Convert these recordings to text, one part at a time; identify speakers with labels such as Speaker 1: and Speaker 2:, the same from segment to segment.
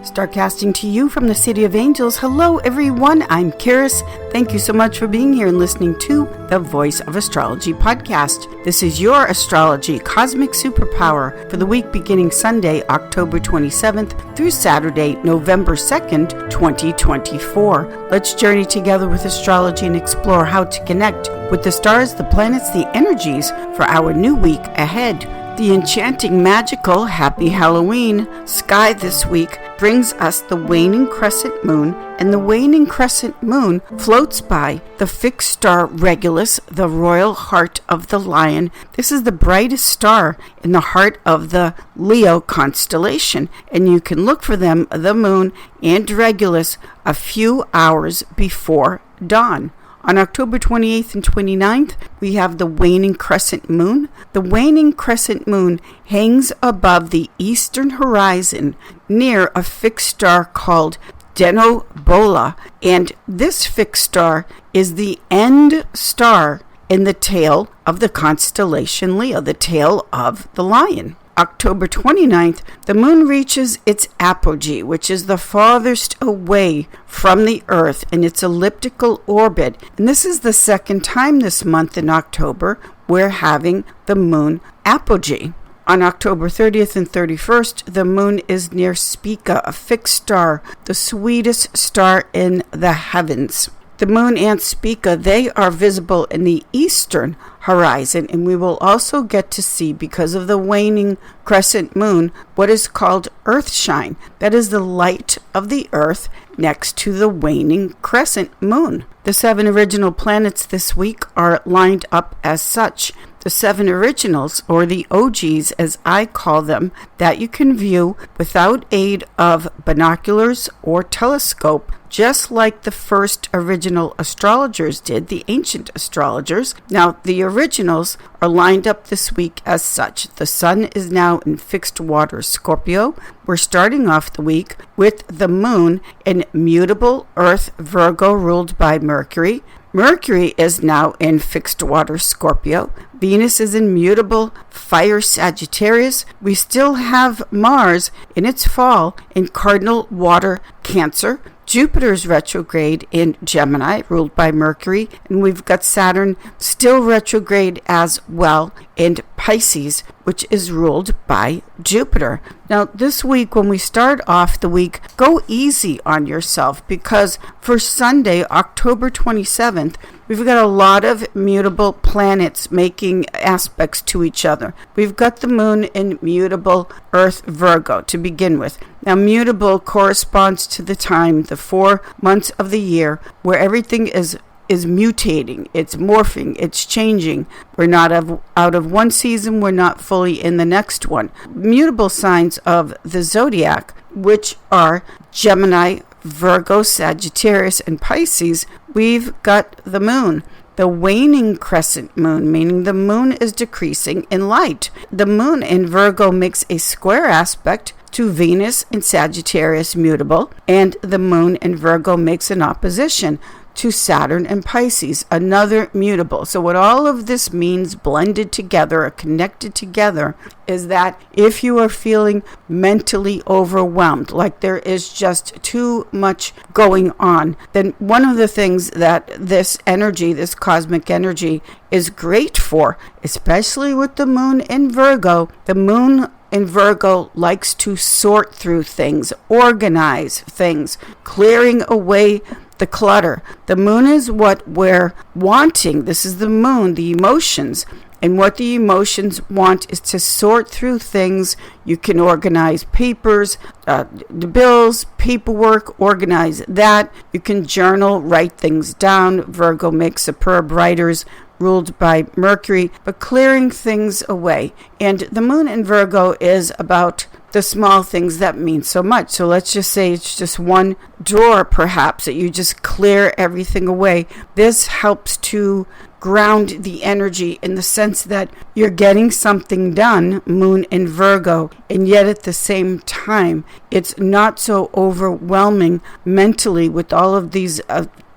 Speaker 1: Starcasting to you from the City of Angels. Hello, everyone. I'm Karis. Thank you so much for being here and listening to the Voice of Astrology podcast. This is your astrology cosmic superpower for the week beginning Sunday, October 27th through Saturday, November 2nd, 2024. Let's journey together with astrology and explore how to connect with the stars, the planets, the energies for our new week ahead. The enchanting, magical, happy Halloween sky this week brings us the waning crescent moon, and the waning crescent moon floats by the fixed star Regulus, the royal heart of the lion. This is the brightest star in the heart of the Leo constellation, and you can look for them, the moon and Regulus, a few hours before dawn. On October 28th and 29th, we have the waning crescent moon. The waning crescent moon hangs above the eastern horizon near a fixed star called Denobola, and this fixed star is the end star in the tail of the constellation Leo, the tail of the lion. October 29th, the moon reaches its apogee, which is the farthest away from the Earth in its elliptical orbit. And this is the second time this month in October we're having the moon apogee. On October 30th and 31st, the moon is near Spica, a fixed star, the sweetest star in the heavens. The moon and Spica, they are visible in the eastern horizon, and we will also get to see, because of the waning crescent moon, what is called earthshine. That is the light of the earth next to the waning crescent moon. The 7 original planets this week are lined up as such. The 7 originals, or the OGs as I call them, that you can view without aid of binoculars or telescope, just like the first original astrologers did, the ancient astrologers. Now, the originals are lined up this week as such. The sun is now in fixed water Scorpio. We're starting off the week with the moon in mutable Earth Virgo, ruled by Mercury. Mercury is now in fixed water Scorpio. Venus is in mutable fire Sagittarius. We still have Mars in its fall in cardinal water Cancer. Jupiter's retrograde in Gemini, ruled by Mercury, and we've got Saturn still retrograde as well in Pisces, which is ruled by Jupiter. Now, this week, when we start off the week, go easy on yourself, because for Sunday, October 27th, we've got a lot of mutable planets making aspects to each other. We've got the moon in mutable Earth Virgo to begin with. Now, mutable corresponds to the time, the 4 months of the year, where everything is mutating, it's morphing, it's changing. We're not out of one season, we're not fully in the next one. Mutable signs of the zodiac, which are Gemini, Virgo, Sagittarius, and Pisces, we've got the moon. The waning crescent moon, meaning the moon is decreasing in light. The moon in Virgo makes a square aspect to Venus in Sagittarius, mutable, and the moon in Virgo makes an opposition to Saturn and Pisces, another mutable. So what all of this means, blended together or connected together, is that if you are feeling mentally overwhelmed, like there is just too much going on, then one of the things that this energy, this cosmic energy, is great for, especially with the moon in Virgo, the moon in Virgo likes to sort through things, organize things, clearing away the clutter. The moon is what we're wanting. This is the moon, the emotions. And what the emotions want is to sort through things. You can organize papers, the bills, paperwork, organize that. You can journal, write things down. Virgo makes superb writers, ruled by Mercury, but clearing things away. And the moon in Virgo is about the small things that mean so much. So let's just say it's just one drawer, perhaps, that you just clear everything away. This helps to ground the energy in the sense that you're getting something done, moon in Virgo, and yet at the same time, it's not so overwhelming mentally with all of these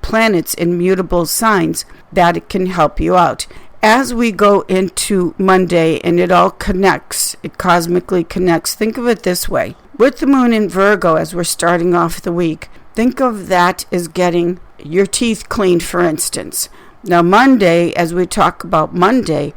Speaker 1: planets in mutable signs that it can help you out. As we go into Monday and it all connects, it cosmically connects, think of it this way. with the moon in Virgo, as we're starting off the week, think of that as getting your teeth cleaned, for instance. Now, Monday, as we talk about Monday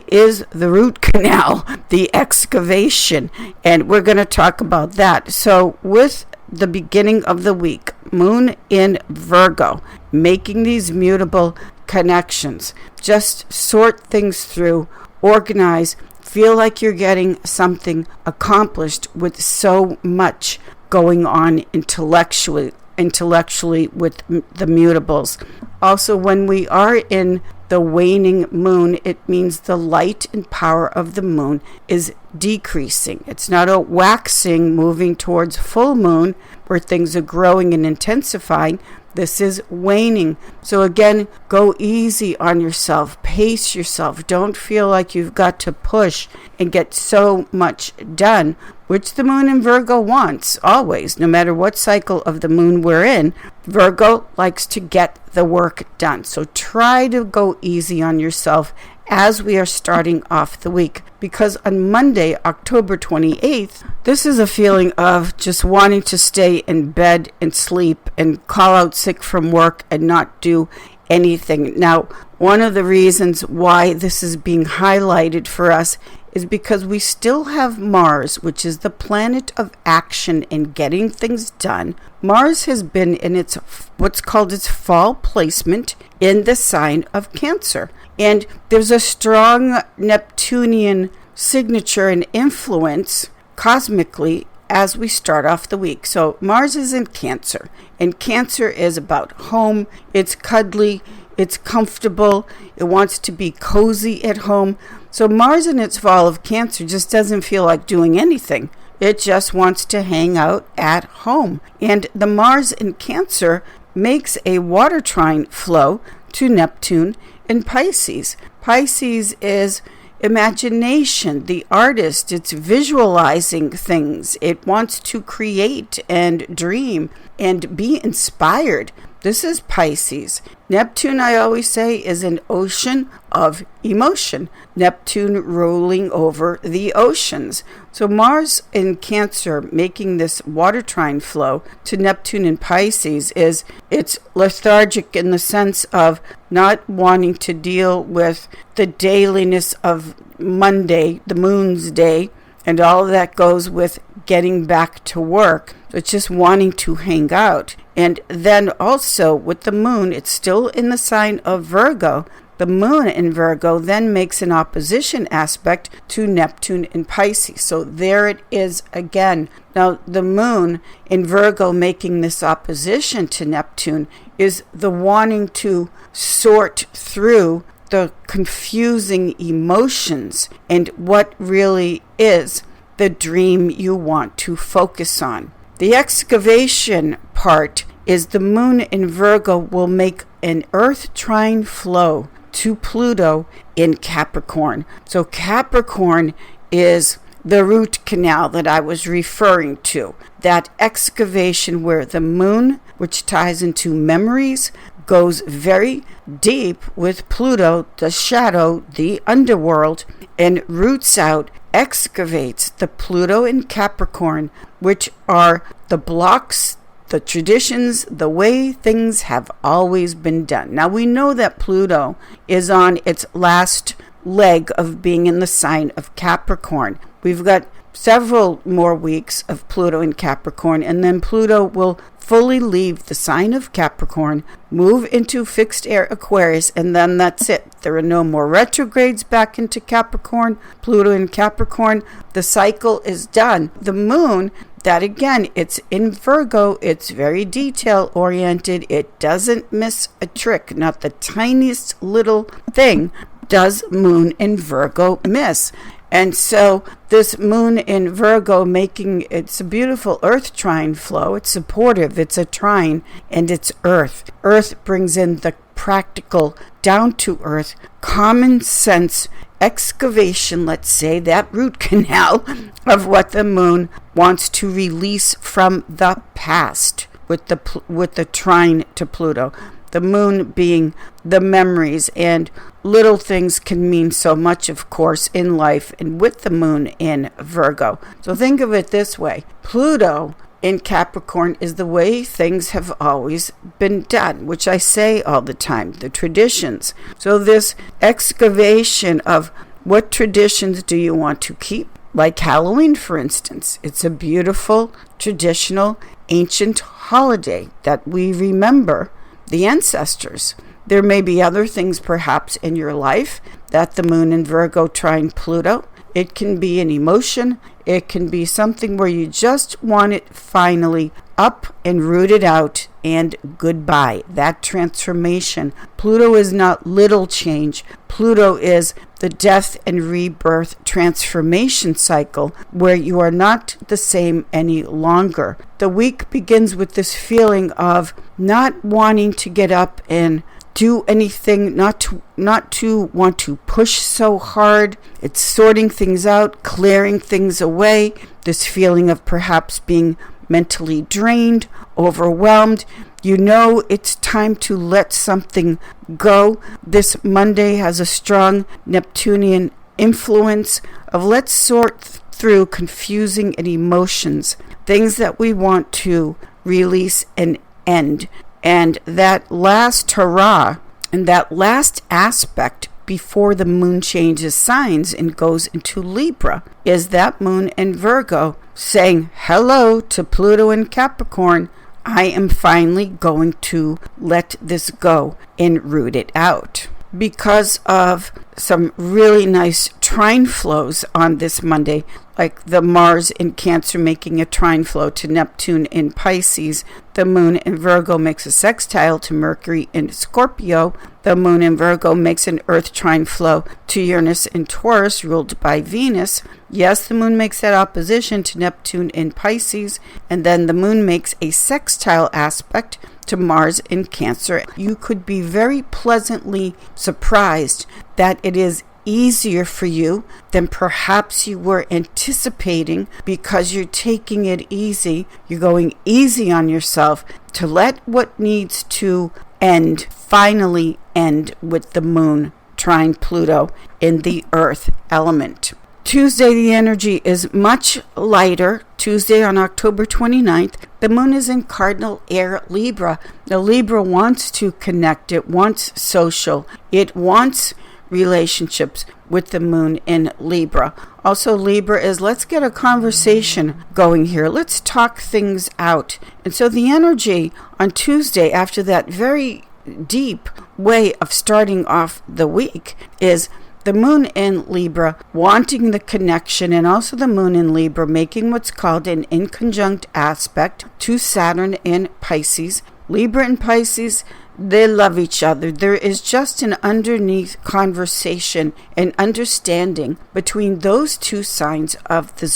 Speaker 1: is the root canal, the excavation, and we're going to talk about that. So with the beginning of the week, moon in Virgo, making these mutable connections, just sort things through, organize, feel like you're getting something accomplished with so much going on intellectually with the mutables. Also, when we are in the waning moon, it means the light and power of the moon is decreasing. It's not a waxing, moving towards full moon where things are growing and intensifying. This is waning. So again, go easy on yourself, pace yourself. Don't feel like you've got to push and get so much done, which the moon in Virgo wants always, no matter what cycle of the moon we're in. Virgo likes to get the work done. So try to go easy on yourself as we are starting off the week, because on Monday, October 28th, this is a feeling of just wanting to stay in bed and sleep and call out sick from work and not do anything. Now, one of the reasons why this is being highlighted for us is because we still have Mars, which is the planet of action and getting things done. Mars has been in its what's called its fall placement in the sign of Cancer. And there's a strong Neptunian signature and influence cosmically as we start off the week. So Mars is in Cancer, and Cancer is about home. It's cuddly, it's comfortable, it wants to be cozy at home. So Mars in its fall of Cancer just doesn't feel like doing anything. It just wants to hang out at home. And the Mars in Cancer makes a water trine flow to Neptune in Pisces. Pisces is imagination, the artist. It's visualizing things. It wants to create and dream and be inspired. This is Pisces. Neptune, I always say, is an ocean of emotion. Neptune rolling over the oceans. So Mars in Cancer making this water trine flow to Neptune in Pisces it's lethargic in the sense of not wanting to deal with the dailiness of Monday, the moon's day, and all that goes with getting back to work. It's just wanting to hang out. And then also with the moon, it's still in the sign of Virgo. The moon in Virgo then makes an opposition aspect to Neptune in Pisces. So there it is again. Now the moon in Virgo making this opposition to Neptune is the wanting to sort through the confusing emotions and what really is the dream you want to focus on. The excavation part is the moon in Virgo will make an earth trine flow to Pluto in Capricorn. So Capricorn is the root canal that I was referring to. That excavation where the moon, which ties into memories, goes very deep with Pluto, the shadow, the underworld, and roots out, excavates the Pluto in Capricorn, which are the blocks, the traditions, the way things have always been done. Now we know that Pluto is on its last leg of being in the sign of Capricorn. We've got several more weeks of Pluto in Capricorn, and then Pluto will fully leave the sign of Capricorn, move into fixed air Aquarius, and then that's it. There are no more retrogrades back into Capricorn. Pluto in Capricorn, the cycle is done. The moon, that again, it's in Virgo, it's very detail oriented, it doesn't miss a trick, not the tiniest little thing does moon in Virgo miss. And so this moon in Virgo it's a beautiful earth trine flow. It's supportive, it's a trine, and it's earth. Earth brings in the practical, down to earth, common sense excavation, let's say, that root canal of what the moon wants to release from the past with the trine to Pluto. The moon being the memories, and little things can mean so much, of course, in life, and with the moon in Virgo. So think of it this way. Pluto in Capricorn is the way things have always been done, which I say all the time, the traditions. So this excavation of what traditions do you want to keep? Like Halloween, for instance. It's a beautiful, traditional, ancient holiday that we remember the ancestors. There may be other things perhaps in your life that the moon in Virgo trine Pluto. It can be an emotion. It can be something where you just want it finally up and rooted out and goodbye. That transformation. Pluto is not little change. Pluto is the death and rebirth transformation cycle where you are not the same any longer. The week begins with this feeling of not wanting to get up and do anything, not to want to push so hard. It's sorting things out, clearing things away. This feeling of perhaps being mentally drained, overwhelmed. You know it's time to let something go. This Monday has a strong Neptunian influence of let's sort through confusing and emotions, things that we want to release and end. And that last hurrah and that last aspect before the moon changes signs and goes into Libra is that moon in Virgo saying hello to Pluto in Capricorn. I am finally going to let this go and root it out. Because of some really nice trine flows on this Monday, like the Mars in Cancer making a trine flow to Neptune in Pisces, the moon in Virgo makes a sextile to Mercury in Scorpio, the moon in Virgo makes an earth trine flow to Uranus in Taurus ruled by Venus. Yes, the moon makes that opposition to Neptune in Pisces, and then the moon makes a sextile aspect to Mars in Cancer. You could be very pleasantly surprised that it is easier for you than perhaps you were anticipating because you're taking it easy. You're going easy on yourself to let what needs to end finally end with the moon trine Pluto in the earth element. Tuesday, the energy is much lighter. Tuesday on October 29th, the moon is in cardinal air Libra. Now, Libra wants to connect. It wants social. It wants relationships with the moon in Libra. Also, Libra is let's get a conversation going here. Let's talk things out. And so the energy on Tuesday, after that very deep way of starting off the week, is the moon in Libra wanting the connection, and also the moon in Libra making what's called an inconjunct aspect to Saturn in Pisces. Libra and Pisces, they love each other. There is just an underneath conversation and understanding between those two signs of the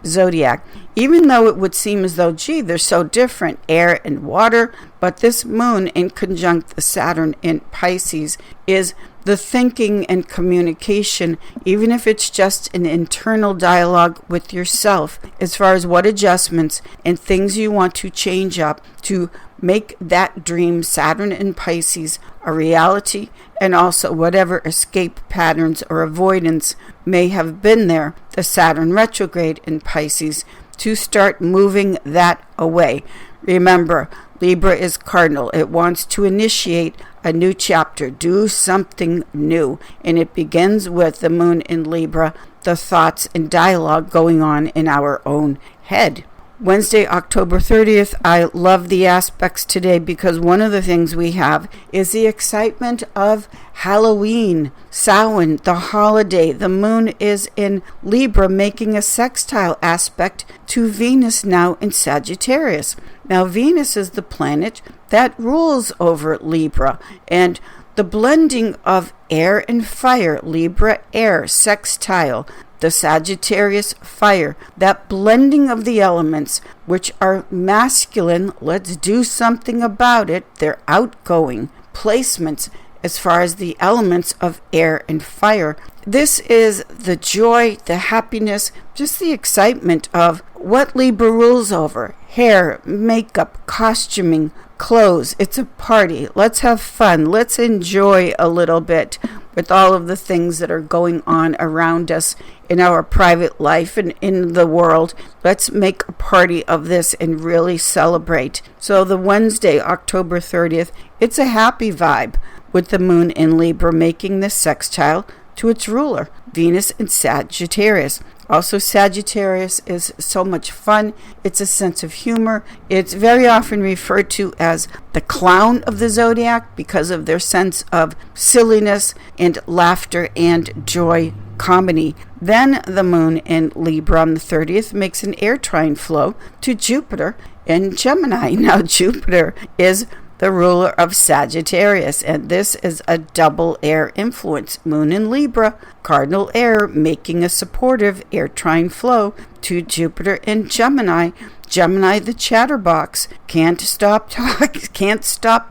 Speaker 1: zodiac. Even though it would seem as though, gee, they're so different, air and water, but this moon in conjunct the Saturn in Pisces is the thinking and communication, even if it's just an internal dialogue with yourself, as far as what adjustments and things you want to change up to make that dream, Saturn in Pisces, a reality, and also whatever escape patterns or avoidance may have been there, the Saturn retrograde in Pisces, to start moving that away. Remember, Libra is cardinal. It wants to initiate a new chapter, do something new. And it begins with the moon in Libra, the thoughts and dialogue going on in our own head. Wednesday, October 30th, I love the aspects today because one of the things we have is the excitement of Halloween, Samhain, the holiday. The moon is in Libra making a sextile aspect to Venus now in Sagittarius. Now, Venus is the planet that rules over Libra, and the blending of air and fire, Libra air, sextile, the Sagittarius fire, that blending of the elements, which are masculine, let's do something about it, they're outgoing placements as far as the elements of air and fire. This is the joy, the happiness, just the excitement of what Libra rules over. Hair, makeup, costuming, close. It's a party. Let's have fun. Let's enjoy a little bit with all of the things that are going on around us in our private life and in the world. Let's make a party of this and really celebrate. So the Wednesday, October 30th, it's a happy vibe with the moon in Libra making this sextile to its ruler, Venus in Sagittarius. Also, Sagittarius is so much fun. It's a sense of humor. It's very often referred to as the clown of the zodiac because of their sense of silliness and laughter and joy comedy. Then the moon in Libra on the 30th makes an air trine flow to Jupiter in Gemini. Now, Jupiter is the ruler of Sagittarius, and this is a double air influence. Moon in Libra, cardinal air, making a supportive air trine flow to Jupiter in Gemini. Gemini, the chatterbox, can't stop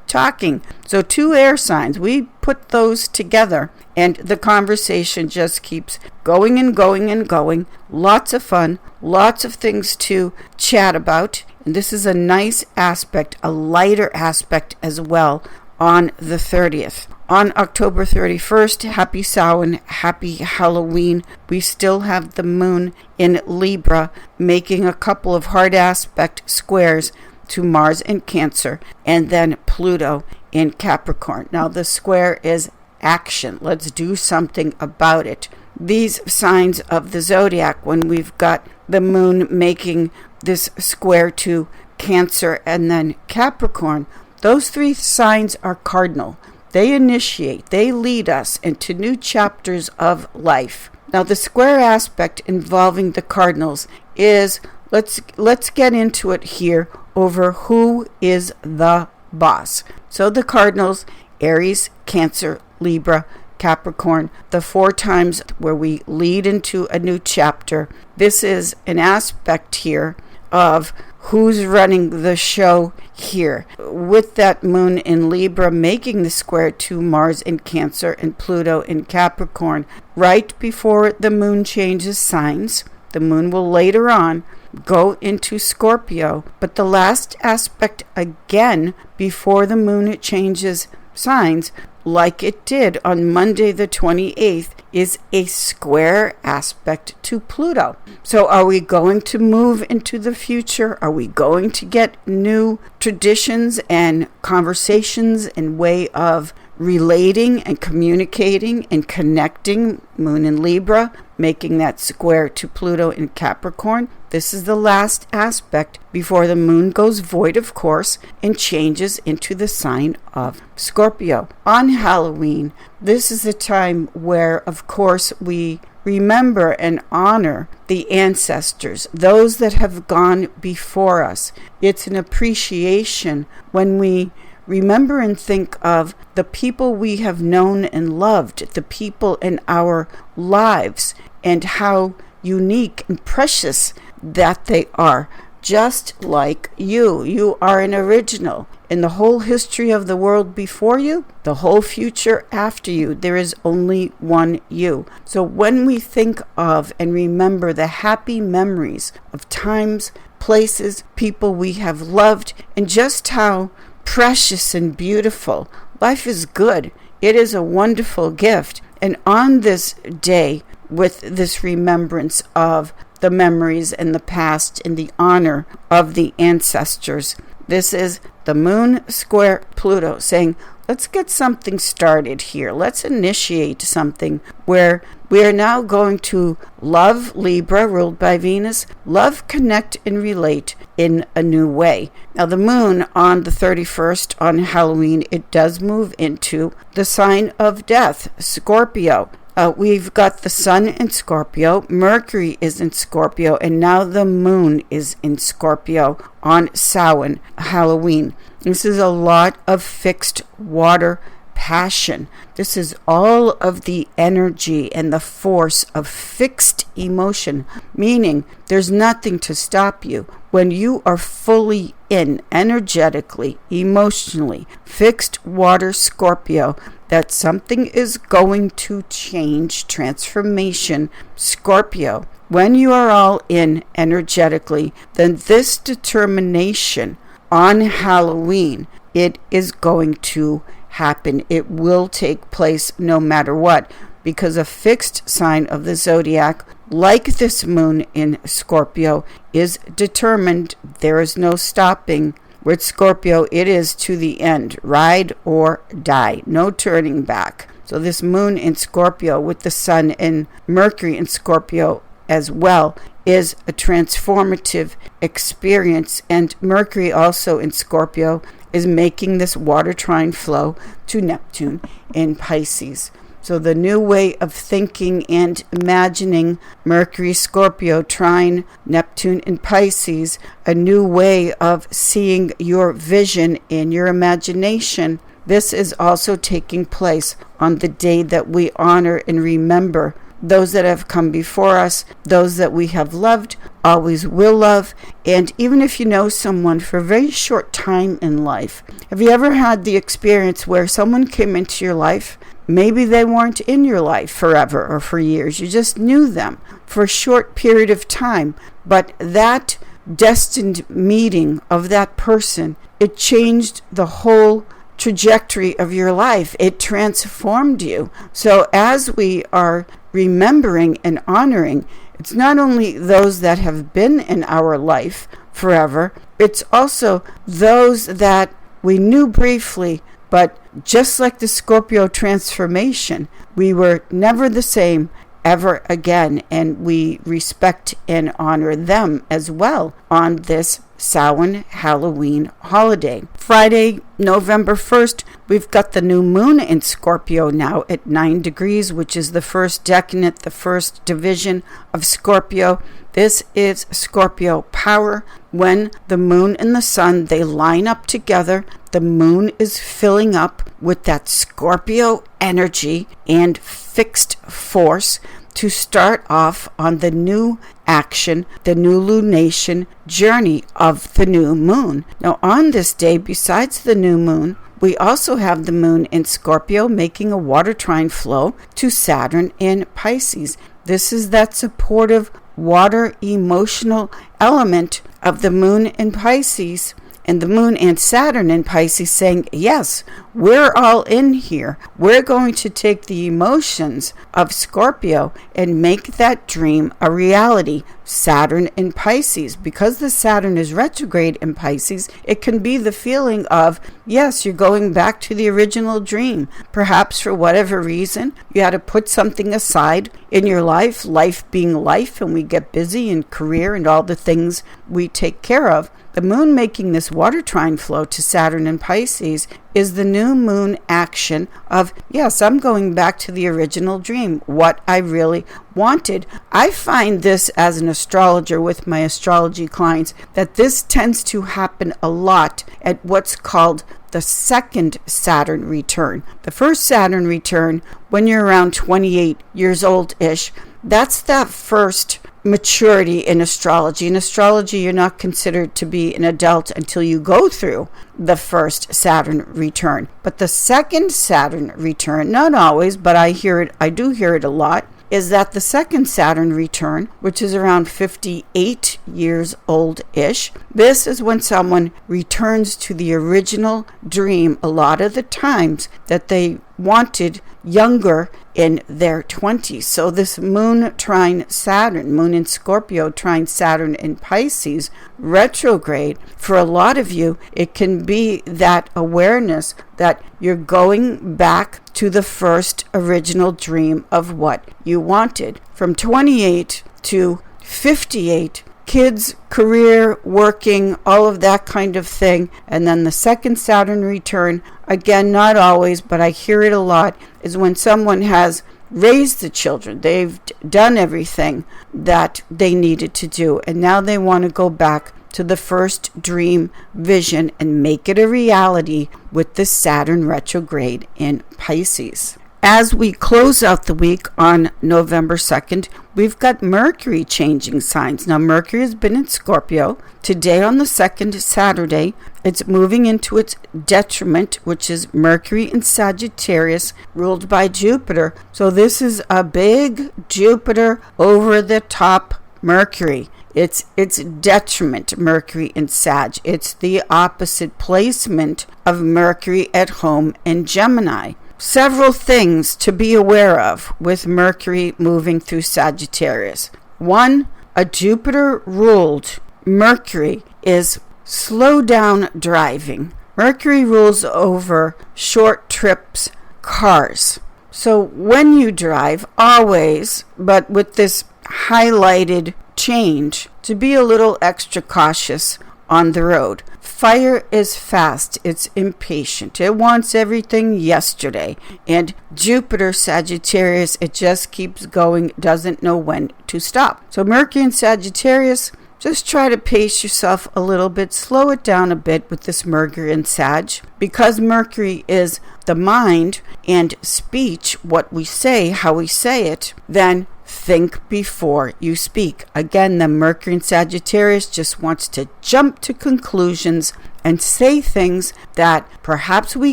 Speaker 1: talking. So two air signs, we put those together, and the conversation just keeps going and going and going. Lots of fun, lots of things to chat about. And this is a nice aspect, a lighter aspect as well on the 30th. On October 31st, happy Samhain, happy Halloween. We still have the moon in Libra making a couple of hard aspect squares to Mars in Cancer and then Pluto in Capricorn. Now the square is action. Let's do something about it. These signs of the zodiac, when we've got the moon making this square to Cancer and then Capricorn, those three signs are cardinal. They initiate, they lead us into new chapters of life. Now the square aspect involving the cardinals is, let's get into it here over who is the boss. So the cardinals, Aries, Cancer, Libra, Capricorn, the 4 times where we lead into a new chapter. This is an aspect here of who's running the show here. With that moon in Libra making the square to Mars in Cancer and Pluto in Capricorn, right before the moon changes signs. The moon will later on go into Scorpio, but the last aspect again before the moon changes signs, like it did on Monday the 28th, is a square aspect to Pluto. So are we going to move into the future? Are we going to get new traditions and conversations and way of relating and communicating and connecting? Moon in Libra, making that square to Pluto in Capricorn. This is the last aspect before the moon goes void, of course, and changes into the sign of Scorpio. On Halloween, this is a time where, of course, we remember and honor the ancestors, those that have gone before us. It's an appreciation when we remember and think of the people we have known and loved, the people in our lives, and how unique and precious that they are. Just like you. You are an original. In the whole history of the world before you, the whole future after you, there is only one you. So when we think of and remember the happy memories of times, places, people we have loved, and just how precious and beautiful life is, good. It is a wonderful gift. And on this day, with this remembrance of the memories and the past and the honor of the ancestors, this is the moon square Pluto saying, let's get something started here. Let's initiate something where we are now going to love Libra, ruled by Venus, love, connect, and relate in a new way. Now, the moon on the 31st, on Halloween, it does move into the sign of death, Scorpio. We've got the sun in Scorpio, Mercury is in Scorpio, and now the moon is in Scorpio on Samhain, Halloween. This is a lot of fixed water passion. This is all of the energy and the force of fixed emotion, meaning there's nothing to stop you. When you are fully in, energetically, emotionally, fixed water Scorpio, that something is going to change, transformation, Scorpio. When you are all in energetically, then this determination on Halloween, it is going to happen. It will take place no matter what, because a fixed sign of the zodiac, like this moon in Scorpio, is determined. There is no stopping. With Scorpio, it is to the end, ride or die, no turning back. So this moon in Scorpio with the sun and Mercury in Scorpio as well is a transformative experience. And Mercury also in Scorpio is making this water trine flow to Neptune in Pisces. So the new way of thinking and imagining, Mercury, Scorpio, trine, Neptune in Pisces, a new way of seeing your vision in your imagination. This is also taking place on the day that we honor and remember those that have come before us, those that we have loved, always will love. And even if you know someone for a very short time in life, have you ever had the experience where someone came into your life? Maybe they weren't in your life forever or for years. You just knew them for a short period of time. But that destined meeting of that person, it changed the whole trajectory of your life. It transformed you. So as we are remembering and honoring, it's not only those that have been in our life forever, it's also those that we knew briefly, but just like the Scorpio transformation, we were never the same ever again, and we respect and honor them as well on this Samhain Halloween holiday. Friday, November 1st, we've got the new moon in Scorpio now at 9 degrees, which is the first decanate, the first division of Scorpio. This is Scorpio power. When the moon and the sun, they line up together, the moon is filling up with that Scorpio energy and fixed force to start off on the new action, the new lunation journey of the new moon. Now, on this day, besides the new moon, we also have the moon in Scorpio making a water trine flow to Saturn in Pisces. This is that supportive water emotional element of the moon in Pisces, and the moon and Saturn in Pisces saying, yes, we're all in here. We're going to take the emotions of Scorpio and make that dream a reality. Saturn in Pisces, because the Saturn is retrograde in Pisces, it can be the feeling of, yes, you're going back to the original dream. Perhaps for whatever reason, you had to put something aside in your life, life being life, and we get busy in career and all the things we take care of. The moon making this water trine flow to Saturn in Pisces is the new moon action of, yes, I'm going back to the original dream, what I really wanted. I find this as an astrologer with my astrology clients that this tends to happen a lot at what's called the second Saturn return. The first Saturn return, when you're around 28 years old-ish, that's that first maturity in astrology. In astrology, you're not considered to be an adult until you go through the first Saturn return. But the second Saturn return, not always, but I do hear it a lot, is that the second Saturn return, which is around 58 years old-ish, this is when someone returns to the original dream a lot of the times that they wanted younger in their 20s. So this moon trine Saturn, moon in Scorpio trine Saturn in Pisces, retrograde, for a lot of you, it can be that awareness that you're going back to the first original dream of what you wanted. From 28 to 58, kids, career, working, all of that kind of thing. And then the second Saturn return, again, not always, but I hear it a lot, is when someone has raised the children. They've done everything that they needed to do, and now they want to go back to the first dream vision and make it a reality with the Saturn retrograde in Pisces. As we close out the week on November 2nd, we've got Mercury changing signs. Now, Mercury has been in Scorpio. Today on the second Saturday, it's moving into its detriment, which is Mercury in Sagittarius, ruled by Jupiter. So this is a big Jupiter over-the-top Mercury. It's detriment, Mercury in Sag. It's the opposite placement of Mercury at home in Gemini. Several things to be aware of with Mercury moving through Sagittarius. One, a Jupiter-ruled Mercury is slow down driving. Mercury rules over short trips, cars. So when you drive, always, but with this highlighted change, to be a little extra cautious on the road. Fire is fast. It's impatient. It wants everything yesterday. And Jupiter, Sagittarius, it just keeps going, doesn't know when to stop. So Mercury and Sagittarius, just try to pace yourself a little bit, slow it down a bit with this Mercury and Sag. Because Mercury is the mind and speech, what we say, how we say it, then think before you speak. Again, the Mercury and Sagittarius just wants to jump to conclusions and say things that perhaps we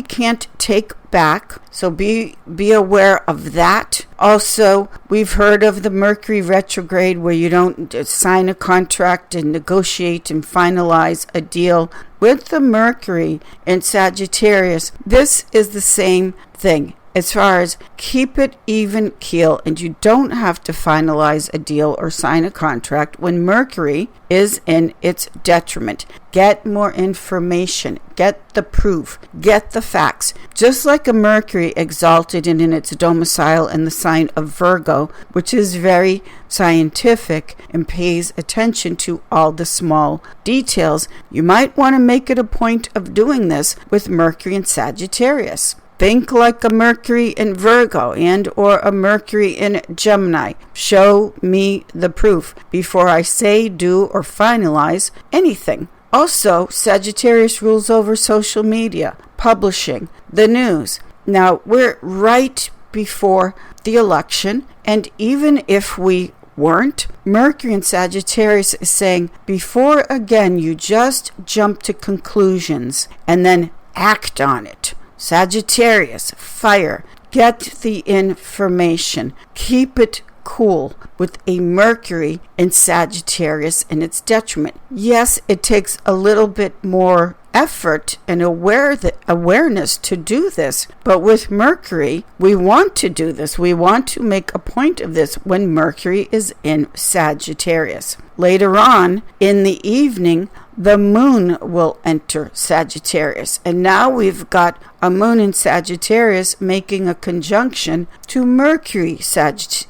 Speaker 1: can't take back. So be aware of that. Also, we've heard of the Mercury retrograde where you don't sign a contract and negotiate and finalize a deal. With the Mercury and Sagittarius, this is the same thing. As far as keep it even keel, and you don't have to finalize a deal or sign a contract when Mercury is in its detriment. Get more information, get the proof, get the facts. Just like a Mercury exalted and in its domicile in the sign of Virgo, which is very scientific and pays attention to all the small details, you might want to make it a point of doing this with Mercury and Sagittarius. Think like a Mercury in Virgo and or a Mercury in Gemini. Show me the proof before I say, do, or finalize anything. Also, Sagittarius rules over social media, publishing, the news. Now, we're right before the election, and even if we weren't, Mercury in Sagittarius is saying, before again you just jump to conclusions and then act on it. Sagittarius, fire, get the information, keep it cool with a Mercury in Sagittarius in its detriment. Yes, it takes a little bit more effort and awareness to do this, but with Mercury, we want to do this. We want to make a point of this when Mercury is in Sagittarius. Later on in the evening, the moon will enter Sagittarius. And now we've got a moon in Sagittarius making a conjunction to Mercury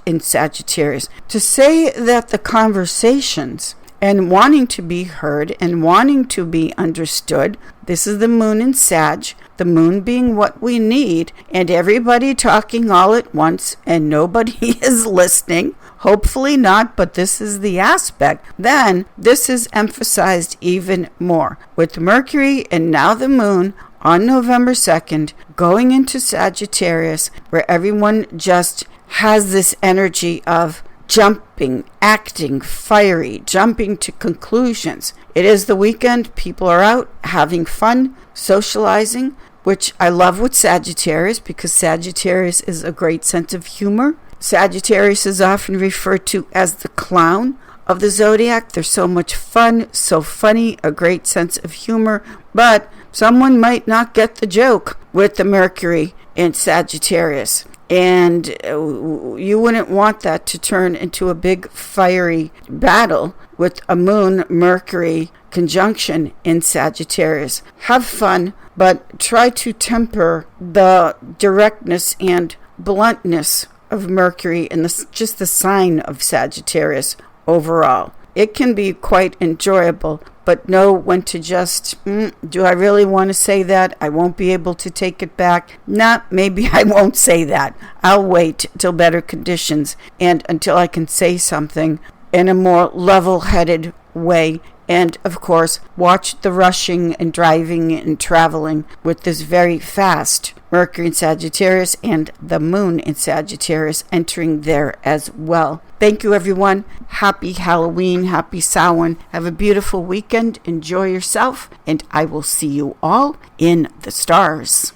Speaker 1: in Sagittarius. To say that the conversations and wanting to be heard and wanting to be understood, this is the moon in Sag, the moon being what we need, and everybody talking all at once and nobody is listening. Hopefully not, but this is the aspect. Then this is emphasized even more with Mercury and now the moon on November 2nd going into Sagittarius, where everyone just has this energy of jumping, acting, fiery, jumping to conclusions. It is the weekend. People are out having fun, socializing, which I love with Sagittarius because Sagittarius is a great sense of humor. Sagittarius is often referred to as the clown of the zodiac. They're so much fun, so funny, a great sense of humor, but someone might not get the joke with the Mercury in Sagittarius. And you wouldn't want that to turn into a big fiery battle with a moon-Mercury conjunction in Sagittarius. Have fun, but try to temper the directness and bluntness of Mercury and just the sign of Sagittarius overall. It can be quite enjoyable, but know when to just, do I really want to say that? I won't be able to take it back. Maybe I won't say that. I'll wait till better conditions and until I can say something in a more level-headed way. And, of course, watch the rushing and driving and traveling with this very fast Mercury in Sagittarius and the moon in Sagittarius entering there as well. Thank you, everyone. Happy Halloween. Happy Samhain. Have a beautiful weekend. Enjoy yourself. And I will see you all in the stars.